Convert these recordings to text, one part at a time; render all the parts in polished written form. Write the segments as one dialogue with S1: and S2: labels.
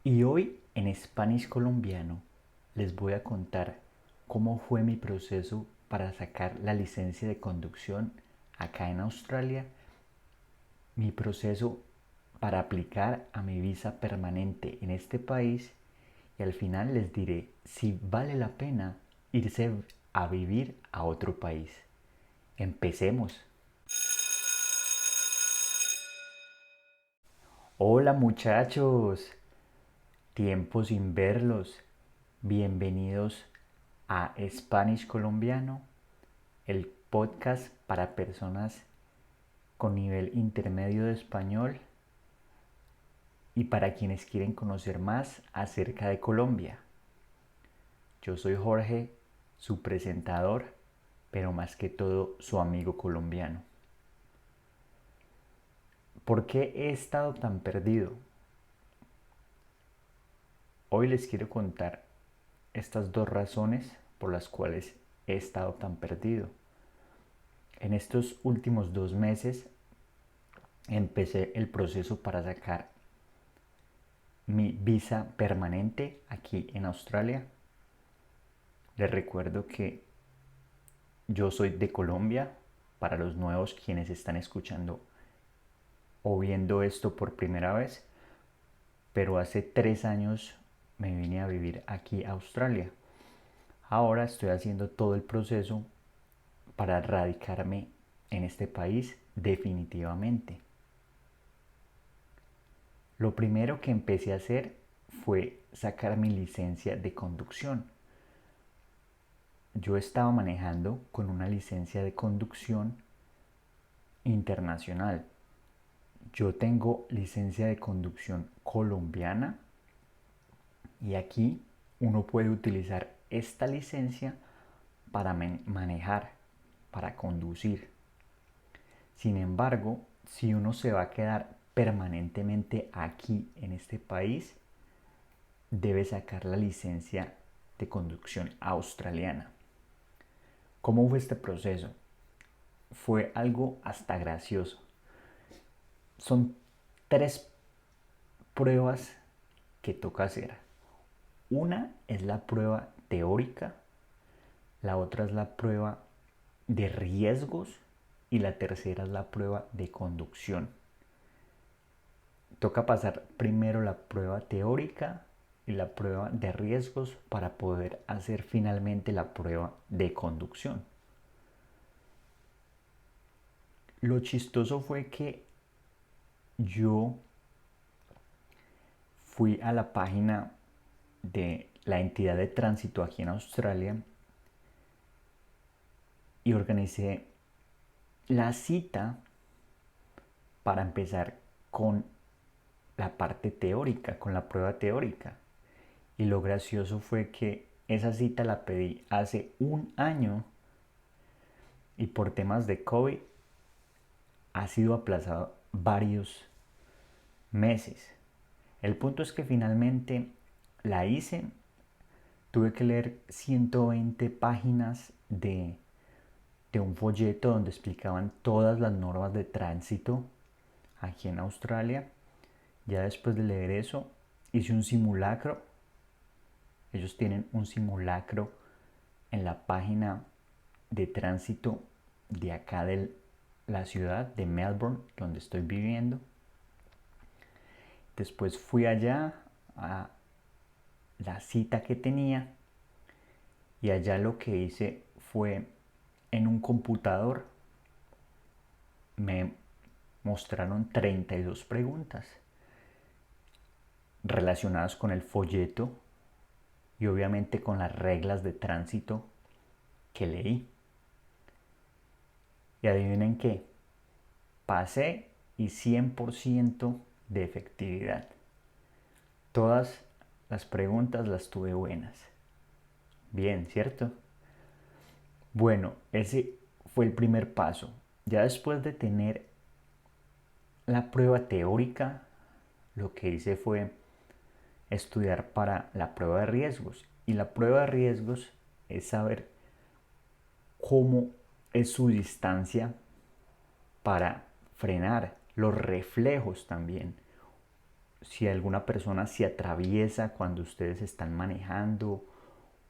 S1: Y hoy en Spanish Colombiano les voy a contar cómo fue mi proceso para sacar la licencia de conducción acá en Australia, mi proceso para aplicar a mi visa permanente en este país y al final les diré si vale la pena irse a vivir a otro país. Empecemos. Hola muchachos, tiempo sin verlos. Bienvenidos a Spanish Colombiano, el podcast para personas con nivel intermedio de español y para quienes quieren conocer más acerca de Colombia. Yo soy Jorge, su presentador, pero más que todo su amigo colombiano. ¿Por qué he estado tan perdido? Hoy les quiero contar estas dos razones por las cuales he estado tan perdido. En estos últimos 2 meses empecé el proceso para sacar mi visa permanente aquí en Australia. Les recuerdo que yo soy de Colombia, para los nuevos quienes están escuchando o viendo esto por primera vez, pero hace 3 años me vine a vivir aquí a Australia. Ahora estoy haciendo todo el proceso para radicarme en este país definitivamente. Lo primero que empecé a hacer fue sacar mi licencia de conducción. Yo estaba manejando con una licencia de conducción internacional. Yo tengo licencia de conducción colombiana y aquí uno puede utilizar esta licencia para manejar, para conducir. Sin embargo, si uno se va a quedar permanentemente aquí en este país, debe sacar la licencia de conducción australiana. ¿Cómo fue este proceso? Fue algo hasta gracioso. Son 3 pruebas que toca hacer. Una es la prueba teórica, la otra es la prueba de riesgos y la tercera es la prueba de conducción. Toca pasar primero la prueba teórica y la prueba de riesgos para poder hacer finalmente la prueba de conducción. Lo chistoso fue que yo fui a la página de la entidad de tránsito aquí en Australia y organicé la cita para empezar con la parte teórica, con la prueba teórica. Y lo gracioso fue que esa cita la pedí hace un año y por temas de COVID ha sido aplazado varios meses. El punto es que finalmente la hice. Tuve que leer 120 páginas de un folleto donde explicaban todas las normas de tránsito aquí en Australia. Ya después de leer eso, hice un simulacro. Ellos tienen un simulacro en la página de tránsito de acá de la ciudad de Melbourne, donde estoy viviendo. Después fui allá a la cita que tenía y allá lo que hice fue en un computador me mostraron 32 preguntas relacionadas con el folleto y obviamente con las reglas de tránsito que leí. Y adivinen qué, pasé y 100% de efectividad. Todas las preguntas las tuve buenas. Bien, ¿cierto? Bueno, ese fue el primer paso. Ya después de tener la prueba teórica, lo que hice fue estudiar para la prueba de riesgos. Y la prueba de riesgos es saber cómo es su distancia para frenar, los reflejos también, si alguna persona se atraviesa cuando ustedes están manejando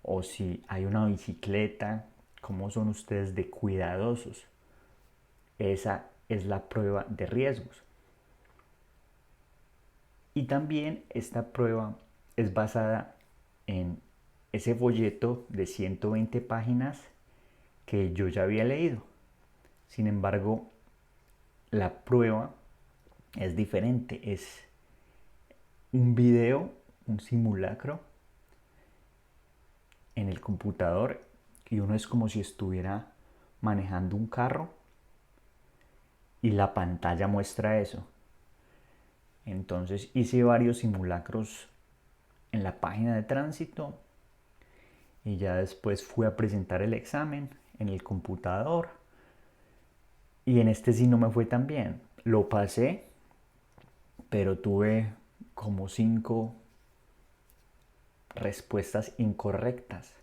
S1: o si hay una bicicleta, cómo son ustedes de cuidadosos. Esa es la prueba de riesgos. Y también esta prueba es basada en ese folleto de 120 páginas que yo ya había leído. Sin embargo, la prueba es diferente. Es un video, un simulacro en el computador y uno es como si estuviera manejando un carro y la pantalla muestra eso. Entonces hice varios simulacros en la página de tránsito y ya después fui a presentar el examen en el computador y en este sí no me fue tan bien. Lo pasé, pero tuve como 5 respuestas incorrectas,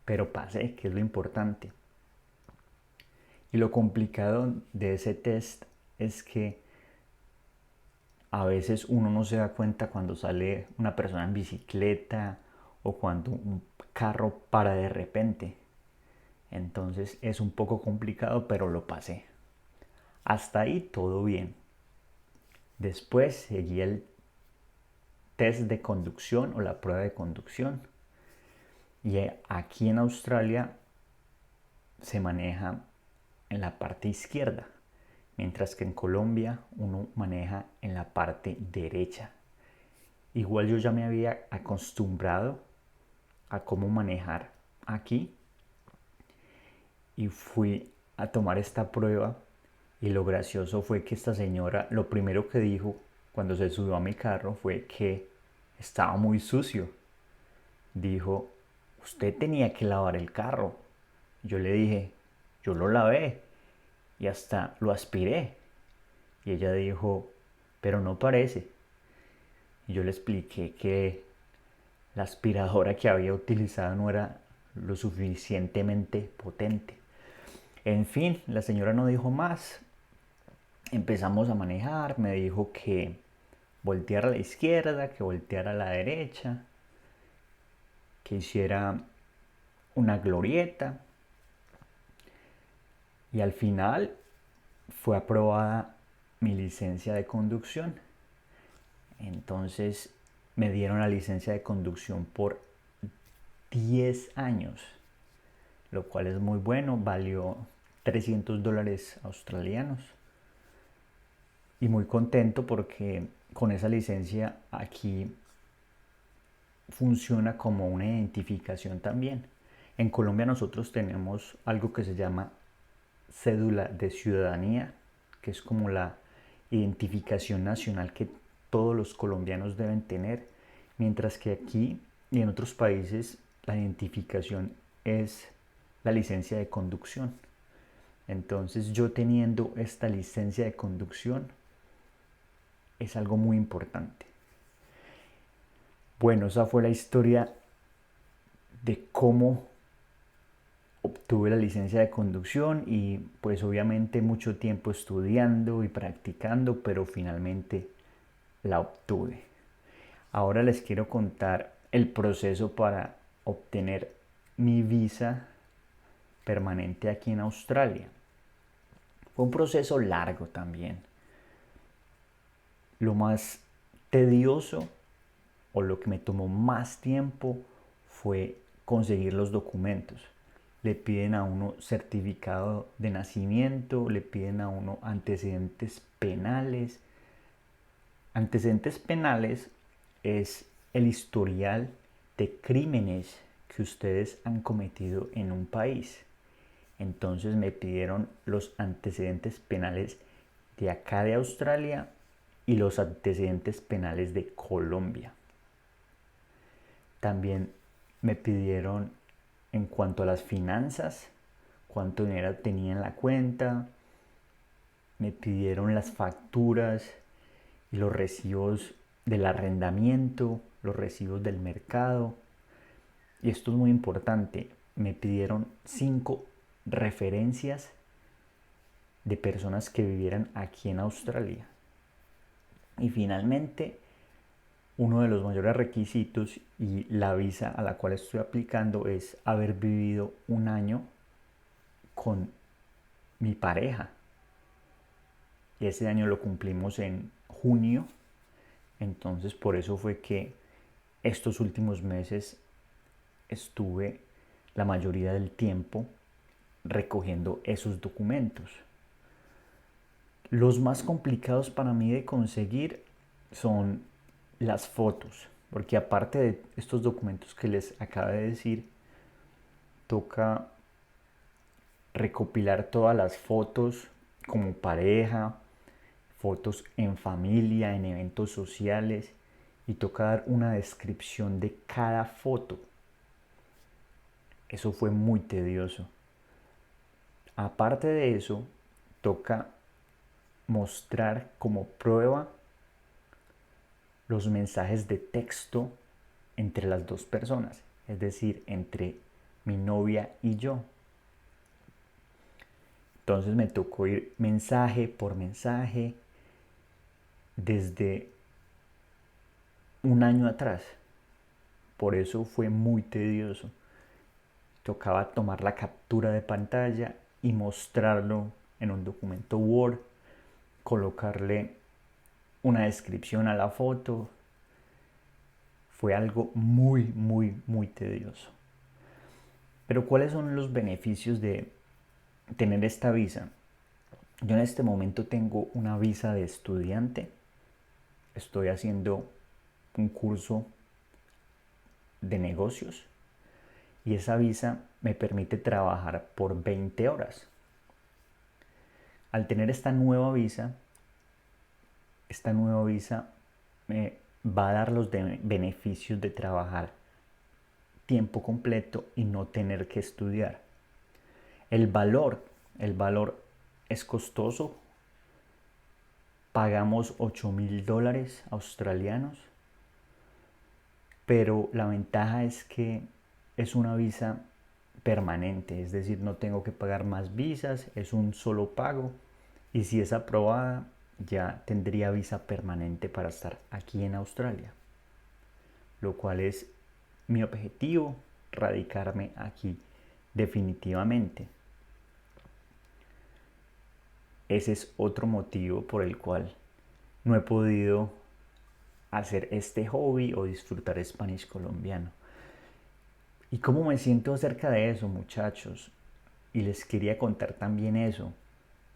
S1: pero pasé, que es lo importante. Y lo complicado de ese test es que a veces uno no se da cuenta cuando sale una persona en bicicleta o cuando un carro para de repente. Entonces es un poco complicado, pero lo pasé. Hasta ahí todo bien. Después seguí el test de conducción o la prueba de conducción. Y aquí en Australia se maneja en la parte izquierda, mientras que en Colombia uno maneja en la parte derecha. Igual yo ya me había acostumbrado a cómo manejar aquí y fui a tomar esta prueba y lo gracioso fue que esta señora lo primero que dijo cuando se subió a mi carro fue que estaba muy sucio. Dijo, usted tenía que lavar el carro. Yo le dije, yo lo lavé y hasta lo aspiré. Y ella dijo, pero no parece. Y yo le expliqué que la aspiradora que había utilizado no era lo suficientemente potente. En fin, la señora no dijo más. Empezamos a manejar, me dijo que volteara a la izquierda, que volteara a la derecha, que hiciera una glorieta. Y al final fue aprobada mi licencia de conducción. Entonces me dieron la licencia de conducción por 10 años, lo cual es muy bueno, valió $300 australianos. Y muy contento porque con esa licencia aquí funciona como una identificación también. En Colombia nosotros tenemos algo que se llama cédula de ciudadanía, que es como la identificación nacional que todos los colombianos deben tener, mientras que aquí y en otros países la identificación es la licencia de conducción. Entonces yo teniendo esta licencia de conducción es algo muy importante. Bueno, esa fue la historia de cómo obtuve la licencia de conducción y pues obviamente mucho tiempo estudiando y practicando, pero finalmente la obtuve. Ahora les quiero contar el proceso para obtener mi visa permanente aquí en Australia. Fue un proceso largo también. Lo más tedioso o lo que me tomó más tiempo fue conseguir los documentos. Le piden a uno certificado de nacimiento, le piden a uno antecedentes penales. Antecedentes penales es el historial de crímenes que ustedes han cometido en un país. Entonces me pidieron los antecedentes penales de acá de Australia y los antecedentes penales de Colombia. También me pidieron en cuanto a las finanzas, cuánto dinero tenía en la cuenta. Me pidieron las facturas y los recibos del arrendamiento, los recibos del mercado. Y esto es muy importante, me pidieron 5 referencias de personas que vivieran aquí en Australia. Y finalmente uno de los mayores requisitos y la visa a la cual estoy aplicando es haber vivido un año con mi pareja. Y ese año lo cumplimos en junio. Entonces por eso fue que estos últimos meses estuve la mayoría del tiempo recogiendo esos documentos. Los más complicados para mí de conseguir son las fotos, porque aparte de estos documentos que les acabo de decir, toca recopilar todas las fotos como pareja, fotos en familia, en eventos sociales, y toca dar una descripción de cada foto. Eso fue muy tedioso. Aparte de eso, toca mostrar como prueba los mensajes de texto entre las dos personas, es decir, entre mi novia y yo. Entonces me tocó ir mensaje por mensaje desde un año atrás. Por eso fue muy tedioso. Tocaba tomar la captura de pantalla y mostrarlo en un documento Word, colocarle una descripción a la foto. Fue algo muy tedioso. Pero ¿cuáles son los beneficios de tener esta visa? Yo en este momento tengo una visa de estudiante. Estoy haciendo un curso de negocios y esa visa me permite trabajar por 20 horas. Al tener esta nueva visa me va a dar los beneficios de trabajar tiempo completo y no tener que estudiar. El valor es costoso. Pagamos $8,000 australianos, pero la ventaja es que es una visa permanente, es decir, no tengo que pagar más visas, es un solo pago y si es aprobada ya tendría visa permanente para estar aquí en Australia, lo cual es mi objetivo, radicarme aquí definitivamente. Ese es otro motivo por el cual no he podido hacer este hobby o disfrutar Spanish colombiano. ¿Y cómo me siento acerca de eso, muchachos? Y les quería contar también eso.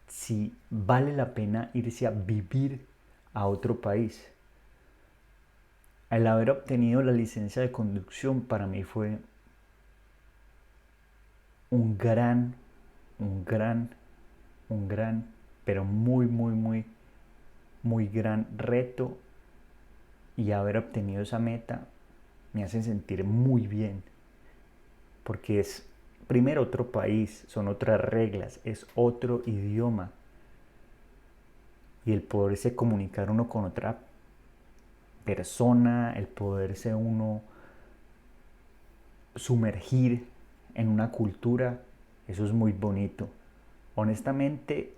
S1: Si vale la pena irse a vivir a otro país. El haber obtenido la licencia de conducción para mí fue un gran, pero muy gran reto, y haber obtenido esa meta me hace sentir muy bien, porque es primero otro país, son otras reglas, es otro idioma, y el poderse comunicar uno con otra persona, el poderse uno sumergir en una cultura, eso es muy bonito. Honestamente,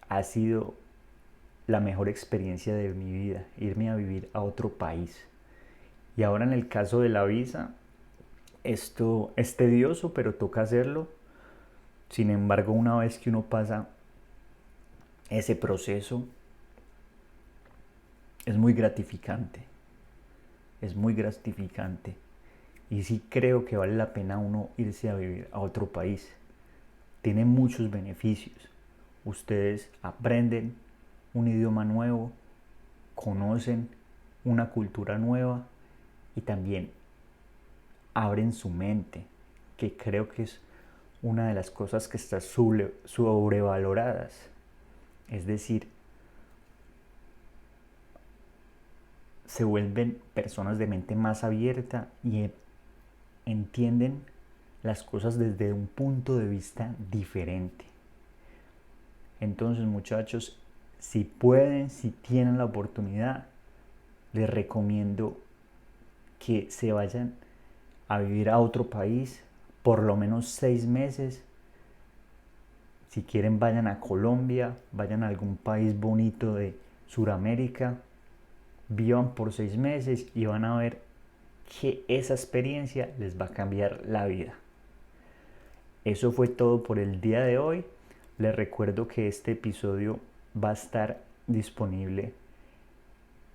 S1: ha sido la mejor experiencia de mi vida, irme a vivir a otro país. Y ahora en el caso de la visa, esto es tedioso, pero toca hacerlo. Sin embargo, una vez que uno pasa ese proceso, es muy gratificante. Es muy gratificante. Y sí creo que vale la pena uno irse a vivir a otro país. Tiene muchos beneficios. Ustedes aprenden un idioma nuevo, conocen una cultura nueva y también abren su mente, que creo que es una de las cosas que está sobrevaloradas. Es decir, se vuelven personas de mente más abierta y entienden las cosas desde un punto de vista diferente. Entonces, muchachos, si pueden, si tienen la oportunidad, les recomiendo que se vayan a vivir a otro país por lo menos 6 meses. Si quieren, vayan a Colombia, vayan a algún país bonito de Sudamérica vivan por 6 meses y van a ver que esa experiencia les va a cambiar la vida. Eso fue todo por el día de hoy. Les recuerdo que este episodio va a estar disponible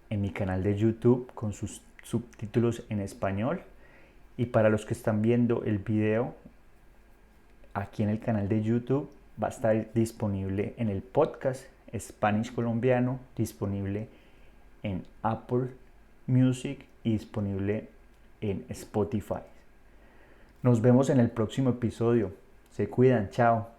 S1: en mi canal de YouTube con sus subtítulos en español. Y para los que están viendo el video aquí en el canal de YouTube, va a estar disponible en el podcast Spanish Colombiano, disponible en Apple Music y disponible en Spotify. Nos vemos en el próximo episodio. Se cuidan, chao.